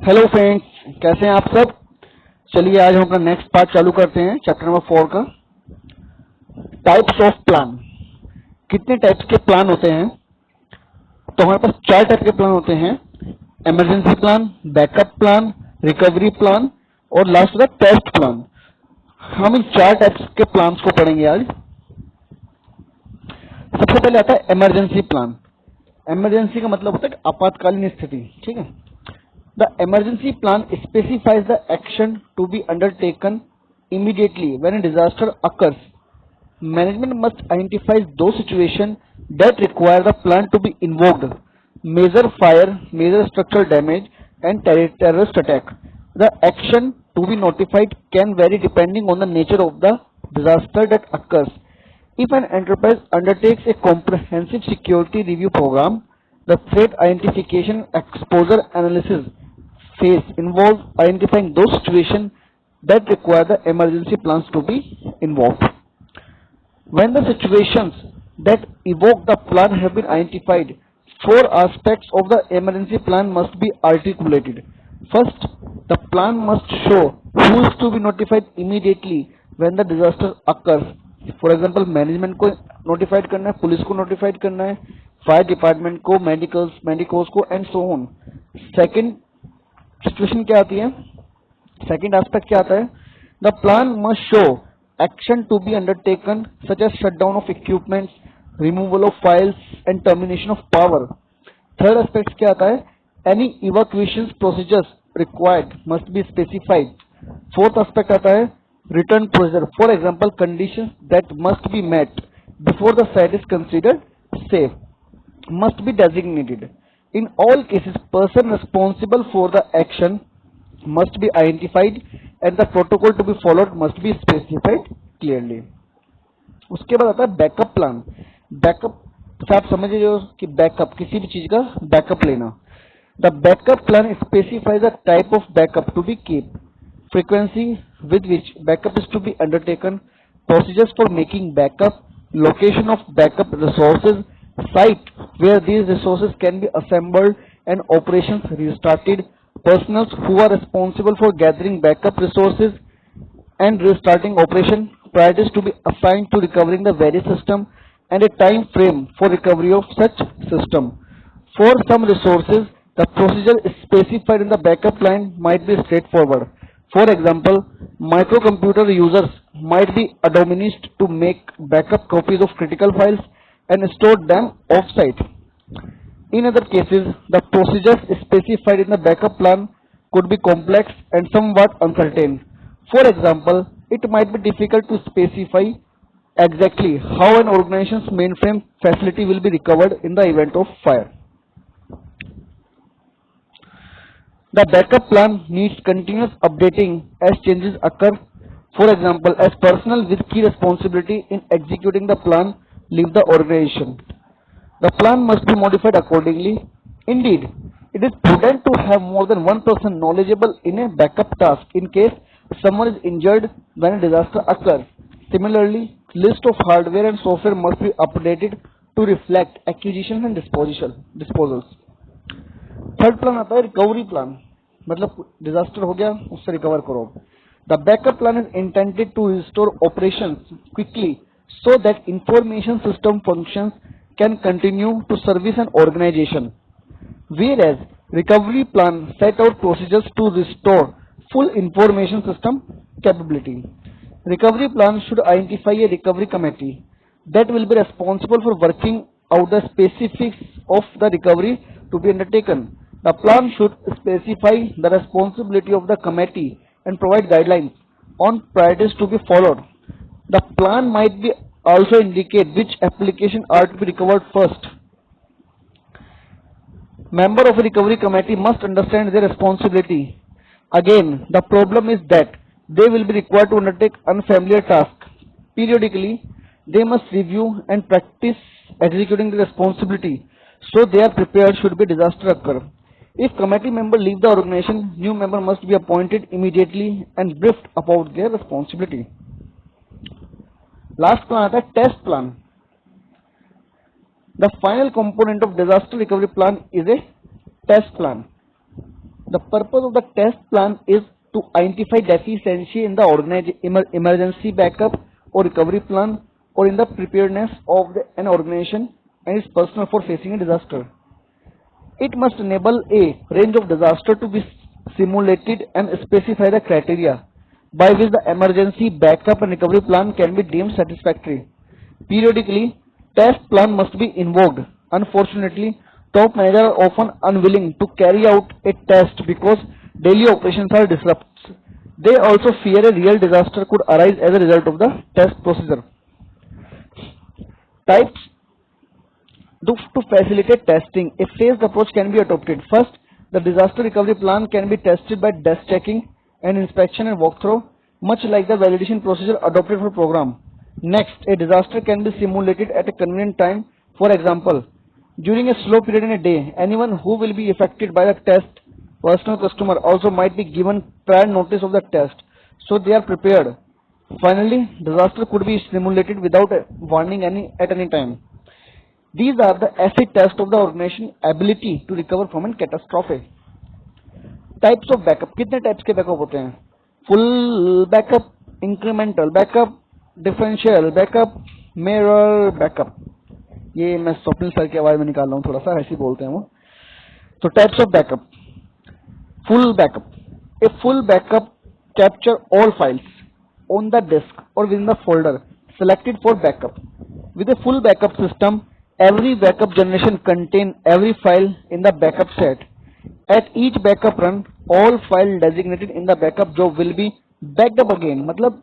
Hello friends, कैसे हैं आप सब। चलिए आज हम अपना नेक्स्ट पार्ट चालू करते हैं चैप्टर नंबर 4 का। Types of plan. कितने टाइप्स के प्लान होते हैं? तो हमारे पास 4 टाइप के प्लान होते हैं। Emergency plan, backup plan, recovery plan और लास्ट का टेस्ट प्लान। हम इन 4 टाइप्स के प्लान्स को पढ़ेंगे आज। सबसे पहले आता है इमरजेंसी प्लान। इमरजेंसी का मतलब होता है आपातकालीन स्थिति, ठीक है। The emergency plan specifies the action to be undertaken immediately when a disaster occurs. Management must identify those situations that require the plan to be invoked: major fire, major structural damage, and terrorist attack. The action to be notified can vary depending on the nature of the disaster that occurs. If an enterprise undertakes a comprehensive security review program, the threat identification exposure analysis phase involves identifying those situations that require the emergency plans to be involved. When the situations that evoke the plan have been identified, 4 aspects of the emergency plan must be articulated. First, the plan must show who is to be notified immediately when the disaster occurs. For example, management को notified करना है, police को notified करना है, fire department को, medicos को and so on. Second situation क्या आती है, सेकंड एस्पेक्ट क्या आता है? The plan must show action to be undertaken such as shutdown of equipments, removal of files and termination of power. Third aspect क्या आता है? Any evacuation procedures required must be specified. Fourth aspect आता है return procedure, for example conditions that must be met before the site is considered safe must be designated. In all cases, person responsible for the action must be identified and the protocol to be followed must be specified clearly. उसके बाद आता है backup plan. Backup से आप समझ रहे हो कि बैकअप किसी भी चीज का बैकअप लेना। The backup plan specifies the type of backup to be keep, frequency with which backup is to be undertaken, procedures for making backup, location of backup resources, site where these resources can be assembled and operations restarted, personnel who are responsible for gathering backup resources and restarting operation, priorities to be assigned to recovering the various system, and a time frame for recovery of such system. For some resources, the procedure specified in the backup line might be straightforward. For example, microcomputer users might be admonished to make backup copies of critical files and store them off-site. In other cases, the procedures specified in the backup plan could be complex and somewhat uncertain. For example, it might be difficult to specify exactly how an organization's mainframe facility will be recovered in the event of fire. The backup plan needs continuous updating as changes occur. For example, as personnel with key responsibility in executing the plan leave the organization, the plan must be modified accordingly. Indeed, it is prudent to have more than one person knowledgeable in a backup task in case someone is injured when a disaster occurs. Similarly, list of hardware and software must be updated to reflect acquisitions and disposals. Third plan आता है recovery plan, मतलब disaster हो गया उससे recover करो। The backup plan is intended to restore operations quickly so that information system functions can continue to service an organization, whereas recovery plan set out procedures to restore full information system capability. Recovery plan should identify a recovery committee that will be responsible for working out the specifics of the recovery to be undertaken. The plan should specify the responsibility of the committee and provide guidelines on priorities to be followed. The plan might be also indicate which applications are to be recovered first. Member of a recovery committee must understand their responsibility. Again, the problem is that they will be required to undertake unfamiliar tasks. Periodically, they must review and practice executing the responsibility so they are prepared should be disaster occur. If committee member leave the organization, new member must be appointed immediately and briefed about their responsibility. Last plan आता है test plan. The final component of disaster recovery plan is a test plan. The purpose of the test plan is to identify deficiency in the emergency backup or recovery plan or in the preparedness of an organization and its personnel for facing a disaster. It must enable a range of disaster to be simulated and specify the criteria by which the emergency backup and recovery plan can be deemed satisfactory. Periodically, test plan must be invoked. Unfortunately, top managers are often unwilling to carry out a test because daily operations are disrupted. They also fear a real disaster could arise as a result of the test procedure. Types to facilitate testing, a phased approach can be adopted. First, the disaster recovery plan can be tested by desk checking and inspection and walkthrough, much like the validation procedure adopted for program. Next, a disaster can be simulated at a convenient time. For example, during a slow period in a day, anyone who will be affected by the test, personal customer, also might be given prior notice of the test, so they are prepared. Finally, disaster could be simulated without warning at any time. These are the acid test of the organization ability to recover from a catastrophe. Types of backup, कितने types के backup होते हैं? Full backup, incremental backup, differential backup, mirror backup. ये मैं Swapnil sir की आवाज में निकाल रहा हूँ, थोड़ा सा ऐसे बोलते हैं वो. तो types of backup. Full backup. A full backup capture all files on the disk or within the folder selected for backup. With a full backup system, every backup generation contain every file in the backup set. At each backup run, all file designated in the backup job will be backed up again. मतलब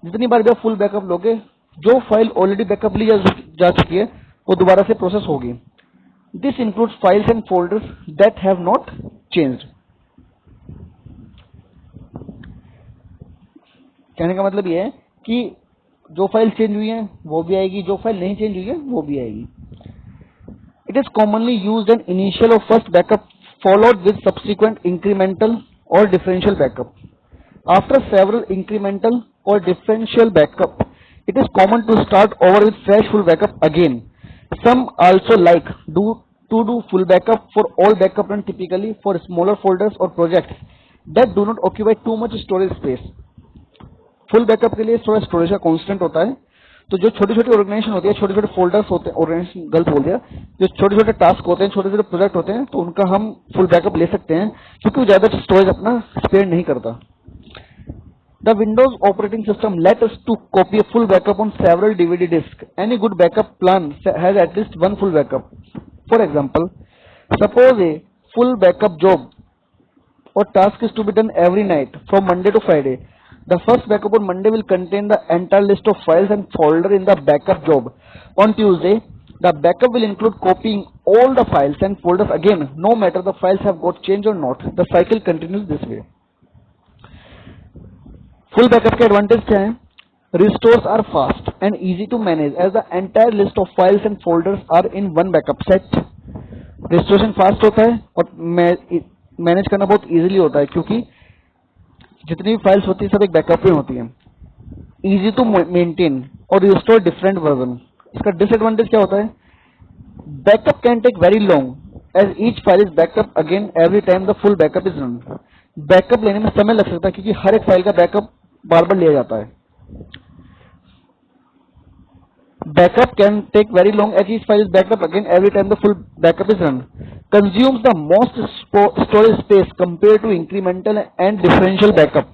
जितनी बार भी आप full backup लोगे, जो file already backup ली जा चुकी है वो दोबारा से प्रोसेस होगी. This includes files and folders that have not changed. कहने का मतलब ये है कि जो फाइल चेंज हुई है वो भी आएगी, जो फाइल नहीं चेंज हुई है वो भी आएगी. It is commonly used in initial or first backup followed with subsequent incremental or differential backup. After several incremental or differential backup, it is common to start over with fresh full backup again. Some also like to do full backup for all backup run, typically for smaller folders or projects that do not occupy too much storage space. Full backup के लिए थोड़ा storage का constant होता है, तो जो छोटी छोटी ऑर्गेनाइजेशन होती है, छोटे छोटे फोल्डर्स होते हैं, ऑर्गेनाइजेशन गलत बोल दिया, जो छोटे छोटे टास्क होते हैं, छोटे छोटे प्रोजेक्ट होते हैं, तो उनका हम फुल बैकअप ले सकते हैं क्योंकि वो ज्यादा स्टोरेज अपना स्पेयर नहीं करता. The Windows operating system let us to copy a full backup on several DVD disks. Any good backup plan has at least one full backup. For example, suppose a full backup job or task is to be done every night from Monday to Friday. The first backup on Monday will contain the entire list of files and folder in the backup job. On Tuesday, the backup will include copying all the files and folders again, no matter the files have got changed or not. The cycle continues this way. Full backup के advantage क्या है? Restores are fast and easy to manage as the entire list of files and folders are in one backup set. Restoration fast होता है और manage करना बहुत easily होता है क्योंकि जितनी भी फाइल्स होती है सब एक बैकअप में होती है. इजी टू मेंटेन और रिस्टोर डिफरेंट वर्जन. इसका डिसएडवांटेज क्या होता है? Backup can take very long as each file is backup again every time the full backup is run. Backup लेने में समय लग सकता है क्योंकि हर एक फाइल का बैकअप बार बार लिया जाता है. Backup can take very long as each file is backup again every time the full backup is run. Consumes the most storage space compare to incremental and differential backup.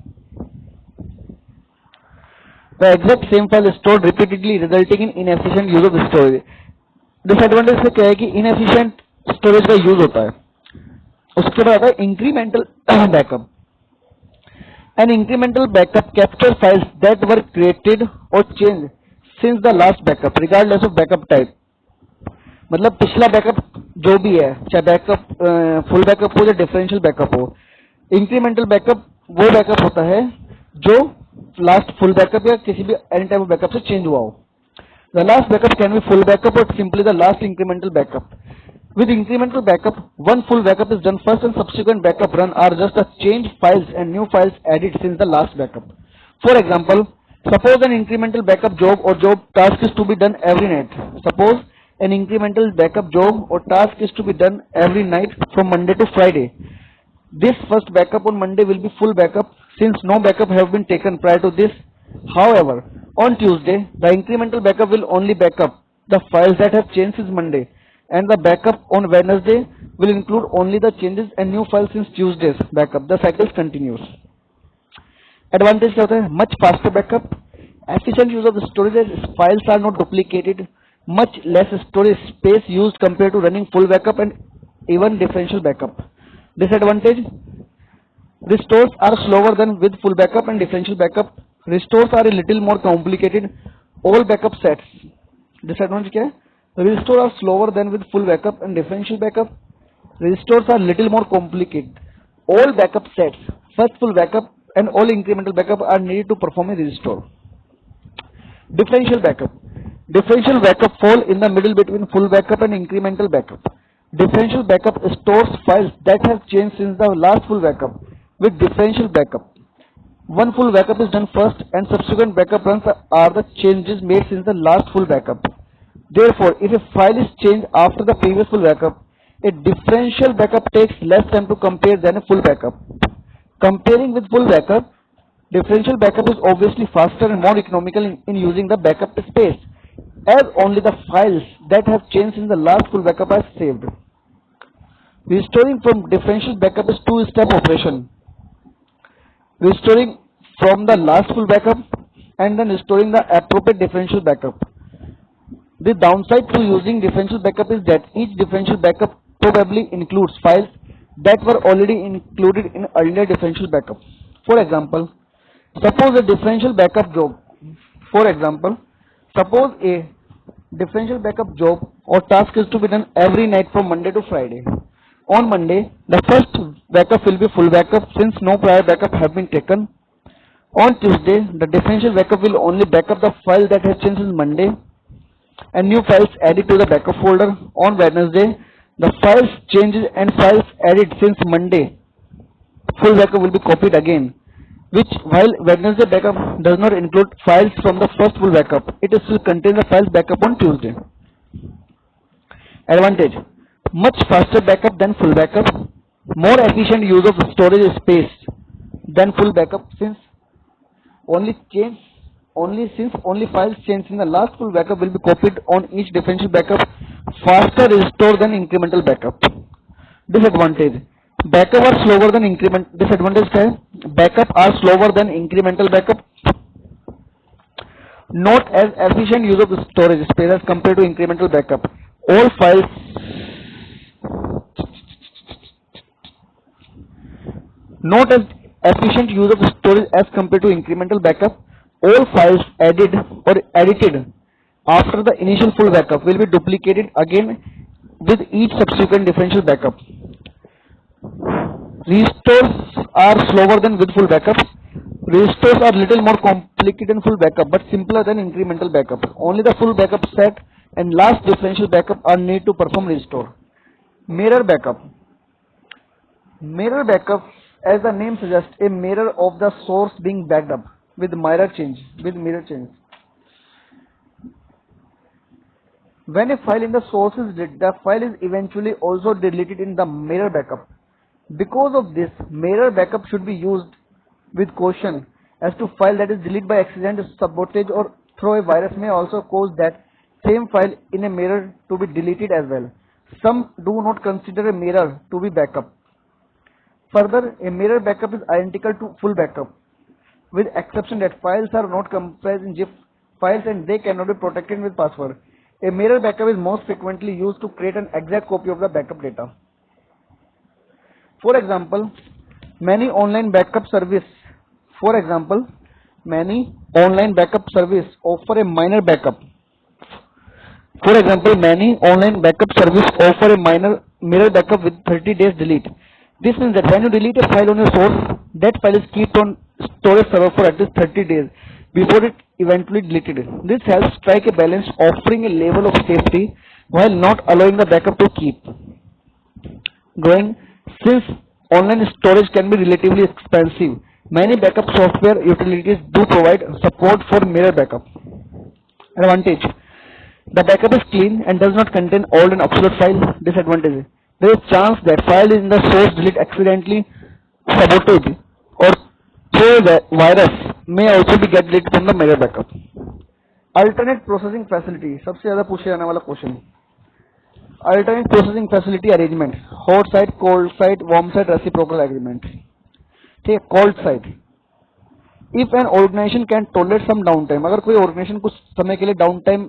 The exact same file stored repeatedly resulting in inefficient use of storage. Disadvantage से क्या है कि inefficient storage का use होता है. उसके बाद आता है incremental backup. An incremental backup capture files that were created or changed since the last backup regardless of backup type. मतलब पिछला बैकअप जो भी है, चाहे बैकअप फुल बैकअप हो या डिफरेंशियल बैकअप हो, इंक्रीमेंटल बैकअप वो बैकअप होता है जो लास्ट फुल बैकअप या किसी भी एनी टाइप ऑफ बैकअप से चेंज हुआ हो. The last backup can be full backup or simply the last incremental backup. With incremental backup, one full backup is done first and subsequent backup run are just the changed files and new files added since the last backup. For example, suppose an incremental backup job or job task is to be done every night. Suppose an incremental backup job or task is to be done every night from Monday to Friday. This first backup on Monday will be full backup since no backup have been taken prior to this. However, on Tuesday, the incremental backup will only backup the files that have changed since Monday, and the backup on Wednesday will include only the changes and new files since Tuesday's backup. The cycle continues. Advantage क्या होता है? Much faster backup, efficient use of the storage as files are not duplicated, much less storage space used compared to running full backup and even differential backup. Disadvantage, restores are slower than with full backup and differential backup. Restores are a little more complicated. All backup sets. Disadvantage क्या है? Restore are slower than with full backup and differential backup. Restores are little more complicated. All backup sets, first full backup and all incremental backup are needed to perform a restore. Differential backup. Differential backup fall in the middle between full backup and incremental backup. Differential backup stores files that have changed since the last full backup. With differential backup, one full backup is done first and subsequent backup runs are the changes made since the last full backup. Therefore, if a file is changed after the previous full backup, a differential backup takes less time to compare than a full backup. Comparing with full backup, differential backup is obviously faster and more economical in using the backup space, as only the files that have changed in the last full backup are saved. Restoring from differential backup is two-step operation. Restoring from the last full backup and then restoring the appropriate differential backup. The downside to using differential backup is that each differential backup probably includes files that were already included in earlier differential backup. For example, suppose a differential backup job or task is to be done every night from Monday to Friday. On Monday, the first backup will be full backup since no prior backup have been taken. On Tuesday, the differential backup will only backup the file that has changed since Monday and new files added to the backup folder. On Wednesday, the files changes and files added since Monday, full backup will be copied again, which while Wednesday backup does not include files from the first full backup, it still contains the files backup on Tuesday. Advantage, much faster backup than full backup, more efficient use of storage space than full backup since only files changed in the last full backup will be copied on each differential backup, faster restore than incremental backup. Disadvantage, backup are slower than increment. Disadvantage क्या है? Backup are slower than incremental backup, not as efficient use of storage space as compared to incremental backup. All files not as efficient use of storage as compared to incremental backup. All files added or edited after the initial full backup will be duplicated again with each subsequent differential backup. Restores are slower than with full backup. Restores are little more complicated than full backup but simpler than incremental backup. Only the full backup set and last differential backup are needed to perform restore. Mirror backup. Mirror backup, as the name suggests, a mirror of the source being backed up with mirror change. When a file in the source is deleted, the file is eventually also deleted in the mirror backup. Because of this, mirror backup should be used with caution, as to file that is deleted by accident, sabotage or through a virus may also cause that same file in a mirror to be deleted as well. Some do not consider a mirror to be backup. Further, a mirror backup is identical to full backup, with exception that files are not comprised in zip files and they cannot be protected with password. A mirror backup is most frequently used to create an exact copy of the backup data. For example, many online backup service offer a minor backup. Mirror backup with 30 days delete. This means that when you delete a file on your source, that file is kept on storage server for at least 30 days before it eventually deleted. This helps strike a balance, offering a level of safety while not allowing the backup to keep going. Since online storage can be relatively expensive, many backup software utilities do provide support for mirror backup. Advantage, the backup is clean and does not contain old and obsolete files. Disadvantage, there is chance that file in the source delete accidentally sabotage or through the virus may also be get leaked from the major backup. Alternate processing facility, सबसे ज्यादा पूछे जाने वाला question. Alternate processing facility arrangement, hot site, cold site, warm site, reciprocal agreement. ठीक है, cold site. If an organization can tolerate some downtime, अगर कोई organization कुछ समय के लिए downtime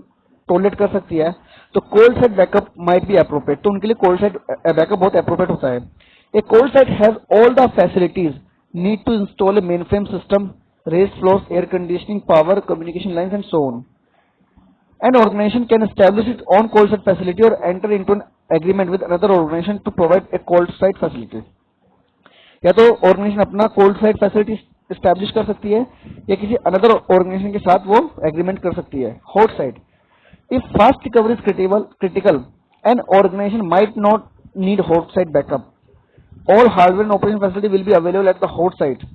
tolerate कर सकती है, तो cold site backup might be appropriate. तो उनके लिए cold site backup बहुत appropriate होता है. A cold site has all the facilities need to install a mainframe system, raised floors, air conditioning, power, communication lines, and so on. An organization can establish its own cold site facility or enter into an agreement with another organization to provide a cold site facility. या तो organisation अपना cold site facility establish कर सकती है या किसी another organisation के साथ वो एग्रीमेंट कर सकती है. Hot site, if fast recovery is critical an organization might not need hot site backup. All hardware and operation facility will be available at the hot site.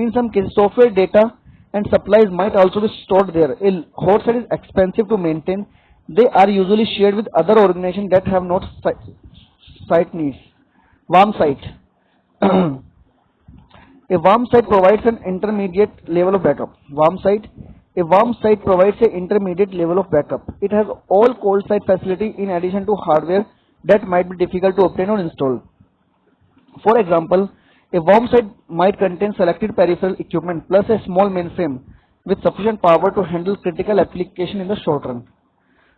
In some cases, software data and supplies might also be stored there. A hot site is expensive to maintain. They are usually shared with other organizations that have not site needs. Warm site. A warm site provides an intermediate level of backup. Warm site. A warm site provides an intermediate level of backup. It has all cold site facility in addition to hardware that might be difficult to obtain or install. For example, a warm site might contain selected peripheral equipment plus a small mainframe with sufficient power to handle critical application in the short run.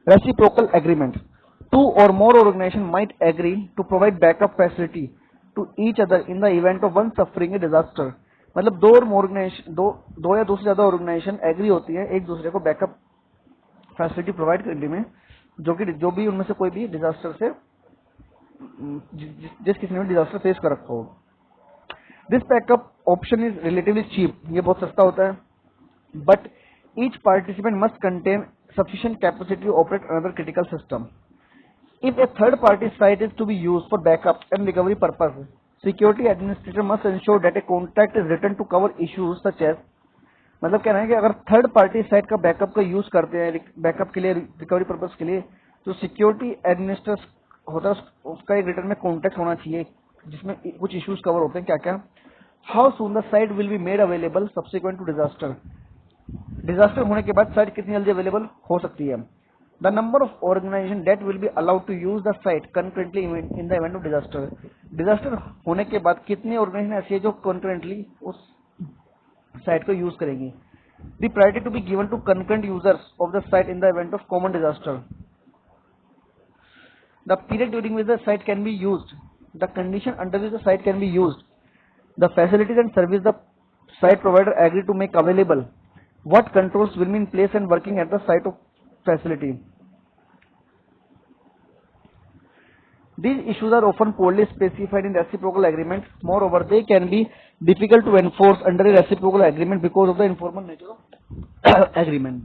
Reciprocal agreement. Two or more organizations might agree to provide backup facility to each other in the event of one suffering a disaster. मतलब दो या दो से ज्यादा organisation agree होती है एक दूसरे को बैकअप फैसिलिटी प्रोवाइड करने में, जो भी उनमें से कोई भी डिजास्टर से जिस किसी ने भी डिजास्टर फेस कर रखा हो. This backup option is relatively cheap. ये बहुत सस्ता होता है. But each participant must contain sufficient capacity to operate another critical system. If a third party site is to be used for backup and recovery purpose, security administrator must ensure that a contract is written to cover issues such as, मतलब कहना है कि अगर third party site का backup का use करते हैं backup के लिए रिकवरी पर्पस के लिए, तो सिक्योरिटी एडमिनिस्ट्रेटर होता है उसका एक रिटर्न में कॉन्ट्रैक्ट होना चाहिए जिसमें कुछ इश्यूज कवर होते हैं. क्या क्या? How soon the site will be made available subsequent to disaster. Disaster होने के बाद साइट कितनी जल्दी अवेलेबल हो सकती है. The number of organization that will be allowed to use the site concurrently in the event of disaster. Disaster होने के बाद कितनी ऑर्गेनाइजेशन ऐसी है जो कंकरेंटली उस साइट को यूज करेंगी. The priority to be given to concurrent users of the site in the event of common disaster. The period during which the site can be used. The condition under which the site can be used. The facilities and service the site provider agree to make available. What controls will be in place and working at the site of facility. These issues are often poorly specified in reciprocal agreement. Moreover, they can be difficult to enforce under a reciprocal agreement because of the informal nature of agreement.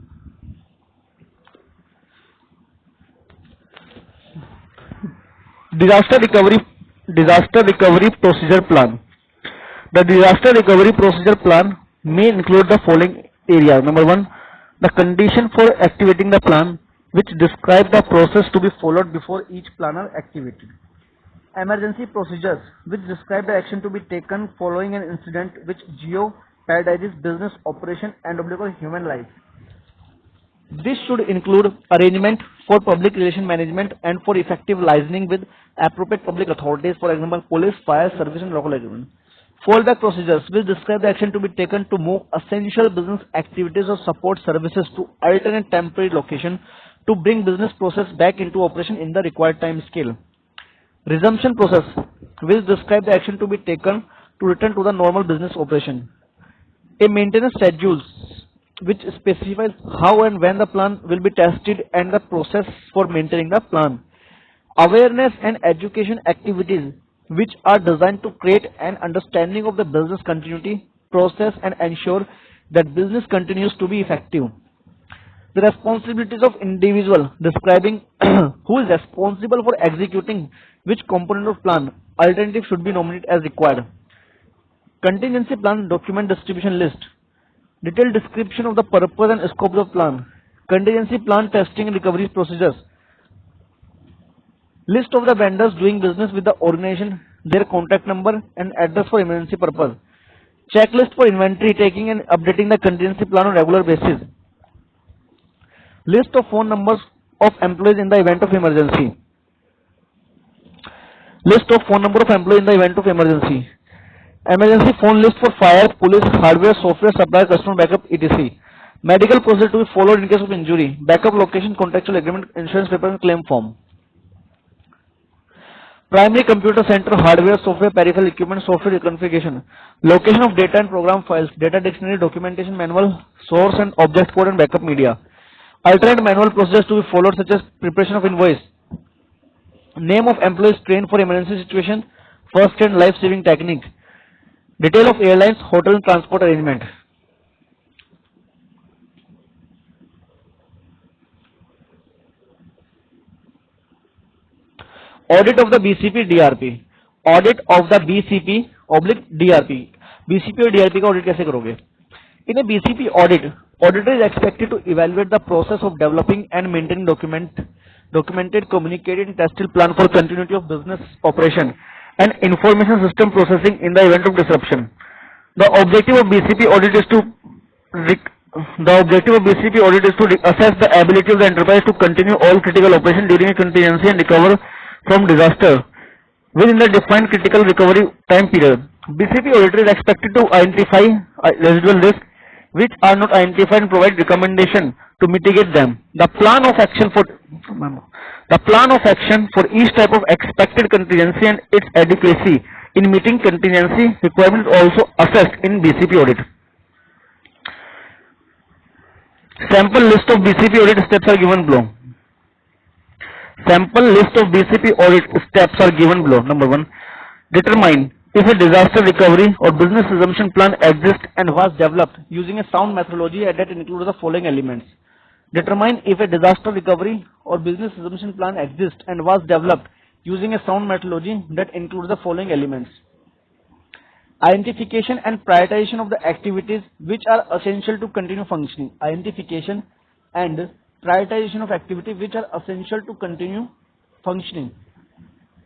Disaster recovery procedure plan. The disaster recovery procedure plan may include the following areas. Number 1, the condition for activating the plan, which describe the process to be followed before each plan are activated. Emergency procedures, which describe the action to be taken following an incident which jeopardizes business operation and obligates human life. This should include arrangement for public relation management and for effective liaising with appropriate public authorities, for example, police, fire service, and local government. Fallback procedures, which describe the action to be taken to move essential business activities or support services to alternate temporary location to bring business process back into operation in the required time scale. Resumption process, which describe the action to be taken to return to the normal business operation. A maintenance schedule, which specifies how and when the plan will be tested and the process for maintaining the plan. Awareness and education activities, which are designed to create an understanding of the business continuity process and ensure that business continues to be effective. The responsibilities of individual, describing who is responsible for executing which component of plan. Alternative should be nominated as required. Contingency plan document distribution list. Detailed description of the purpose and scope of the plan. Contingency plan testing and recovery procedures. List of the vendors doing business with the organization their contact number and address for emergency purpose. Checklist for inventory taking and updating the contingency plan on regular basis. List of phone numbers of employees in the event of emergency. List of phone number of employees in the event of emergency. Emergency phone list for fire, police, hardware, software, supplier, customer backup, etc. Medical procedure to be followed in case of injury. Backup location, contractual agreement, insurance paper, and claim form. Primary computer center, hardware, software, peripheral equipment, software configuration. Location of data and program files, data dictionary, documentation manual, source and object code, and backup media. Alternate manual procedures to be followed such as preparation of invoice. Name of employees trained for emergency situation, first and life-saving technique. Detail of airlines, hotel and transport arrangement. Audit of the BCP DRP. Audit of the BCP oblique DRP. BCP और DRP का audit कैसे करोगे? In a BCP audit, auditor is expected to evaluate the process of developing and maintaining documented, communicated, and tested plan for continuity of business operation and information system processing in the event of disruption. The objective of BCP audit is to assess the ability of the enterprise to continue all critical operations during a contingency and recover from disaster within the defined critical recovery time period. BCP auditor is expected to identify residual risks which are not identified and provide recommendation to mitigate them. The plan of action for each type of expected contingency and its adequacy in meeting contingency requirements is also assessed in BCP audit. Sample list of BCP audit steps are given below. Sample list of BCP audit steps are given below. Number 1. Determine if a disaster recovery or business resumption plan exists and was developed using a sound methodology that includes the following elements. Determine if a disaster recovery or business resumption plan exists and was developed using a sound methodology that includes the following elements. Identification and prioritization of the activities which are essential to continue functioning. Identification and prioritization of activities which are essential to continue functioning.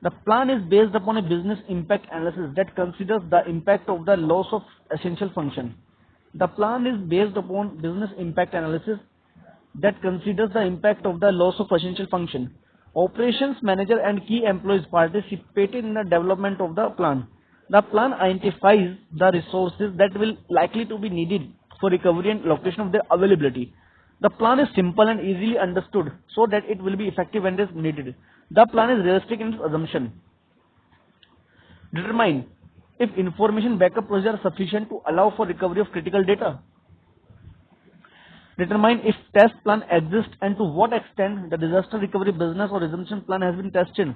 The plan is based upon a business impact analysis that considers the impact of the loss of essential function. The plan is based upon business impact analysis that considers the impact of the loss of essential function. Operations manager and key employees participated in the development of the plan. The plan identifies the resources that will likely to be needed for recovery and location of their availability. The plan is simple and easily understood so that it will be effective when it is needed. The plan is realistic in its assumption. Determine if information backup procedures are sufficient to allow for recovery of critical data. Determine if test plan exists and to what extent the disaster recovery business or resumption plan has been tested.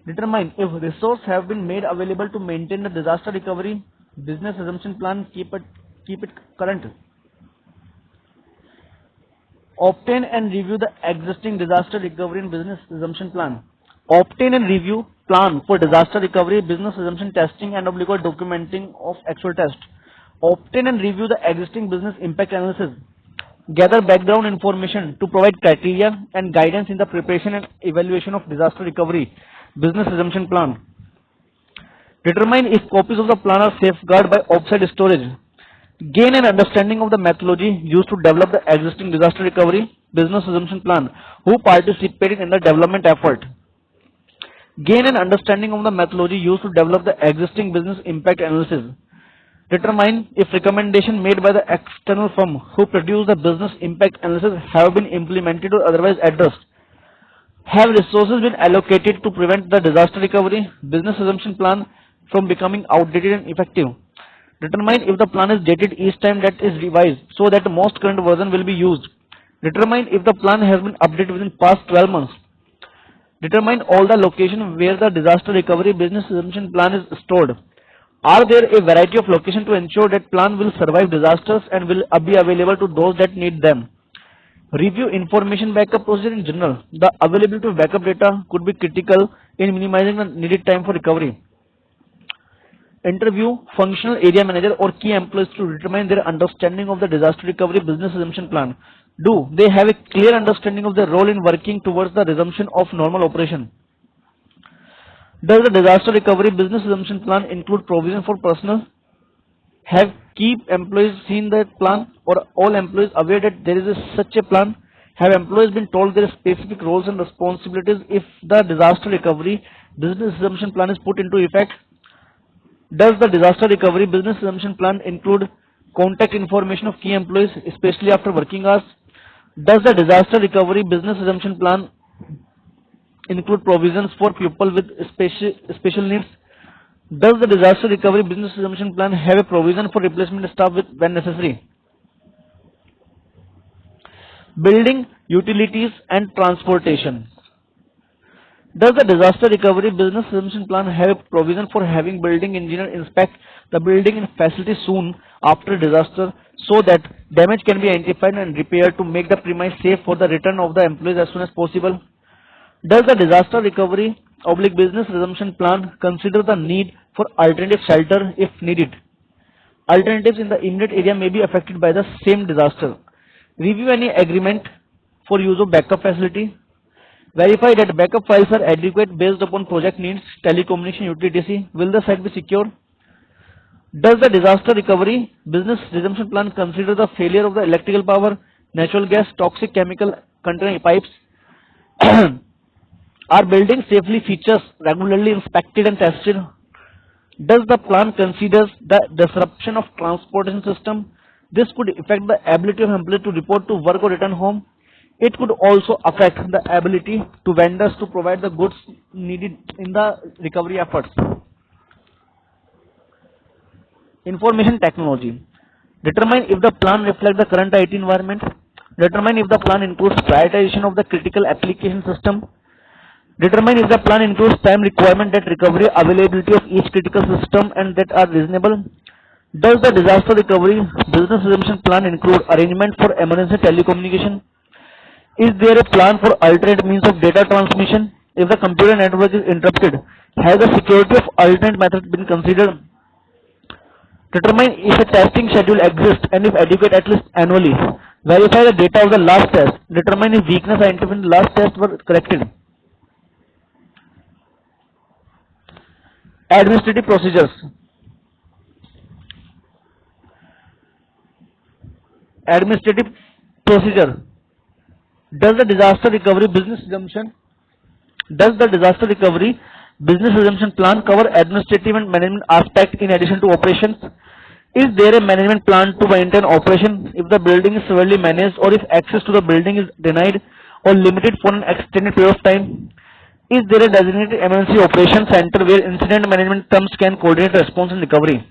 Determine if resources have been made available to maintain the disaster recovery business resumption plan, keep it current. Obtain and review the existing disaster recovery and business resumption plan. Obtain and review plan for disaster recovery, business resumption testing and obligatory documenting of actual test. Obtain and review the existing business impact analysis. Gather background information to provide criteria and guidance in the preparation and evaluation of disaster recovery, business resumption plan. Determine if copies of the plan are safeguarded by offsite storage. Gain an understanding of the methodology used to develop the existing disaster recovery, business resumption plan, who participated in the development effort. Gain an understanding of the methodology used to develop the existing business impact analysis. Determine if recommendations made by the external firm who produced the business impact analysis have been implemented or otherwise addressed. Have resources been allocated to prevent the disaster recovery, business resumption plan from becoming outdated and ineffective. Determine if the plan is dated each time that is revised so that the most current version will be used. Determine if the plan has been updated within past 12 months. Determine all the locations where the disaster recovery business resumption plan is stored. Are there a variety of locations to ensure that plan will survive disasters and will be available to those that need them? Review information backup procedure in general. The availability of backup data could be critical in minimizing the needed time for recovery. Interview functional area manager or key employees to determine their understanding of the disaster recovery business resumption plan. Do they have a clear understanding of their role in working towards the resumption of normal operation? Does the disaster recovery business assumption plan include provision for personnel? Have key employees seen that plan, or all employees aware that there is such a plan? Have employees been told their specific roles and responsibilities if the disaster recovery business assumption plan is put into effect? Does the disaster recovery business assumption plan include contact information of key employees, especially after working hours? Does the disaster recovery business assumption plan include provisions for people with special needs? Does the disaster recovery business assumption plan have a provision for replacement staff when necessary? Building, utilities and transportation. Does the disaster recovery business assumption plan have a provision for having building engineer inspect the building and facility soon after disaster so that damage can be identified and repaired to make the premise safe for the return of the employees as soon as possible? Does the disaster recovery business assumption plan consider the need for alternative shelter if needed? Alternatives in the immediate area may be affected by the same disaster. Review any agreement for use of backup facility. Verify that backup files are adequate based upon project needs, telecommunication, utility. Will the site be secure? Does the disaster recovery business assumption plan consider the failure of the electrical power, natural gas, toxic chemical containing pipes? Are buildings safely features regularly inspected and tested? Does the plan consider the disruption of transportation system? This could affect the ability of employees to report to work or return home. It could also affect the ability to vendors to provide the goods needed in the recovery efforts. Information technology. Determine if the plan reflects the current IT environment. Determine if the plan includes prioritization of the critical application system. Determine if the plan includes time requirement that recovery availability of each critical system and that are reasonable. Does the disaster recovery business assumption plan include arrangement for emergency telecommunication? Is there a plan for alternate means of data transmission? If the computer network is interrupted, has the security of alternate method been considered? Determine if a testing schedule exists and if adequate at least annually. Verify the data of the last test. Determine if weakness identified in the last test were corrected. Administrative procedures. Administrative procedure. Does the disaster recovery business assumption plan cover administrative and management aspect in addition to operations? Is there a management plan to maintain operation if the building is severely managed or if access to the building is denied or limited for an extended period of time? Is there a designated emergency operations center where incident management teams can coordinate response and recovery?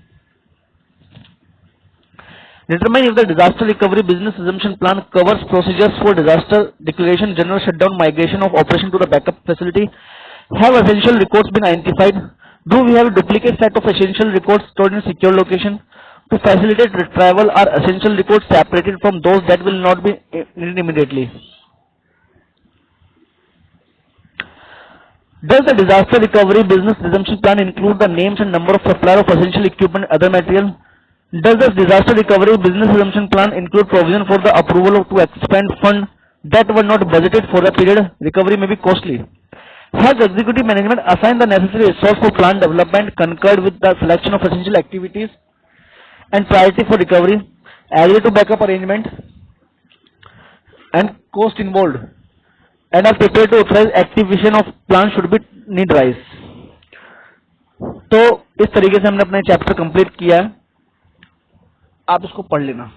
Determine if the disaster recovery business assumption plan covers procedures for disaster declaration, general shutdown, migration of operation to the backup facility. Have essential records been identified? Do we have a duplicate set of essential records stored in a secure location? To facilitate retrieval, are essential records separated from those that will not be needed immediately? Does the disaster recovery business assumption plan include the names and number of supplier of essential equipment and other material? Does the disaster recovery business assumption plan include provision for the approval to expend funds that were not budgeted for the period? Recovery may be costly. Has executive management assigned the necessary resource for plan development concurred with the selection of essential activities and priority for recovery, agree to backup arrangement and cost involved, and are prepared to authorize activation of plan should be need rise? तो इस तरीके से हमने अपना chapter complete किया है, आप इसको पढ़ लेना।